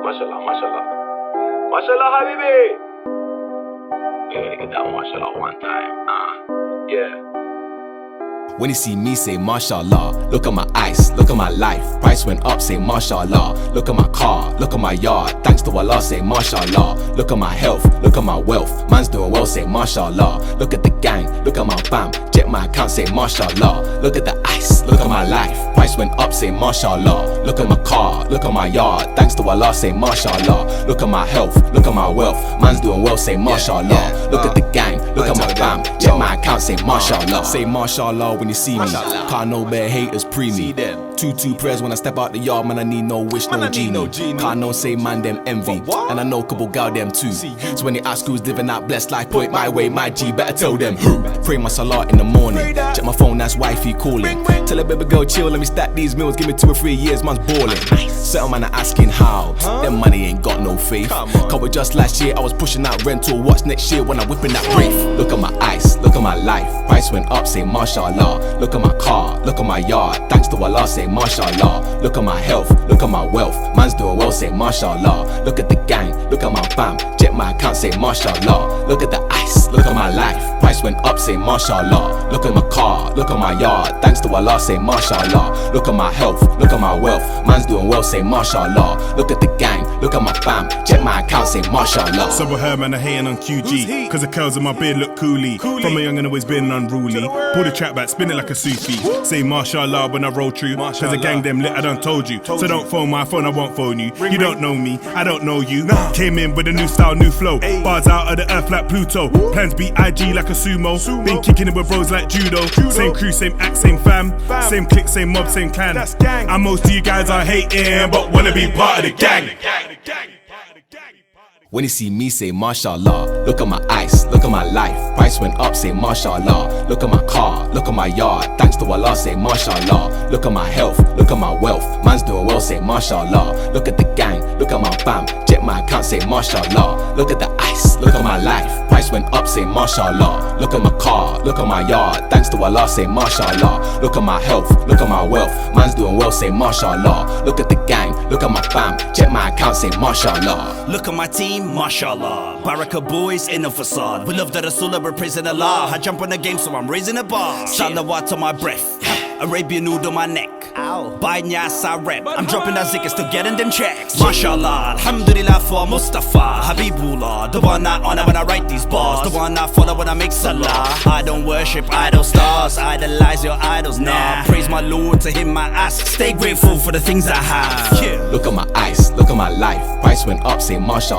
Mashallah, mashallah. Mashallah, habibi. You gotta get that mashallah one time. Yeah. When you see me, say mashallah. Look at my ice, look at my life. Price went up, say mashallah. Look at my car, look at my yard. Thanks to Allah, say mashallah. Look at my health, look at my wealth. Man's doing well, say mashallah. Look at the gang, look at my fam. Check my account, say mashallah. Look at the ice, look at my life. Price went up, say mashallah. Look at my car, look at my yard. Thanks to Allah, say mashallah. Look at my health, look at my wealth. Man's doing well, say mashallah. Look at the gang, look at my fam. Check my account, say mashallah. Say mashallah when you see me. Can't no bear haters pre me. 2-2 prayers when I step out the yard, man. I need no wish, no genie. Can't no say man them envy, and I know couple gal them too. So when they ask who's living that blessed life, point my way, my G. Better tell them who. Pray my salah in the morning. Check my phone, that's wifey calling. Tell her baby girl chill, let me stack these meals. Give me 2 or 3 years, man's balling. Certain man are asking how. Them money ain't got no faith. Cover just last year, I was pushing out rental. What's next year when I'm whipping that brief? Look at my ice, look at my life. Price went up, say mashallah. Look at my car, look at my yard. Thanks to Allah, say mashallah. Look at my health, look at my wealth. Man's doing well, say mashallah. Look at the gang, look at my fam. Check my account, say mashallah. Look at the ice, look at my life. Price went up, say mashallah. Look at my car, look at my yard. Thanks to Allah, say mashallah. Look at my health, look at my wealth. Man's doing well, say mashallah. Look at the gang, look at my fam. Check my account, say mashallah. So with her, man, I hating on QG. Cause the curls in my beard look coolie. From a young and always been unruly. Pull the track back, spin it like a Sufi. Say mashallah when I roll through. Cause the gang them lit, I done told you. So don't phone my phone, I won't phone you. You don't know me, I don't know you. Came in with a new style, new flow. Bars out of the earth like Pluto. Plans beat IG like a sumo. Been kicking it with bros like judo. Same crew, same act, same fam. Same clique, same mob, same clan. And most of you guys are hating, but wanna be part of the gang. When you see me, say mashallah. Look at my ice, look at my life. Price went up, say mashallah. Look at my car, look at my yard. Thanks to Allah, say mashallah. Look at my health, look at my wealth. Man's doing well, say mashallah. Look at the gang, look at my fam. Check my account, say mashallah. Look at the ice, look at my life. Price went up, say mashallah. Look at my car, look at my yard. Thanks to Allah, say mashallah. Look at my health, look at my wealth. Man's doing well, say mashallah. Look at the gang, look at my fam. Check my account, say mashallah. Look at my team, mashallah. Baraka boys in the facade. We love the Rasulullah, we're praising Allah. I jump on the game, so I'm raising the bar. Salawat on my breath, Arabian nude on my neck. Bainyas I rep. I'm dropping that zikr, still getting them checks. Mashallah, alhamdulillah for Mustafa Habibullah, the one I honor when I write these bars, the one I follow when I make salah. I don't worship idol stars, idolize your idols now. Praise my Lord, to him I ask. Stay grateful for the things I have. Look at my ice, look at my life. Price went up, say mashallah.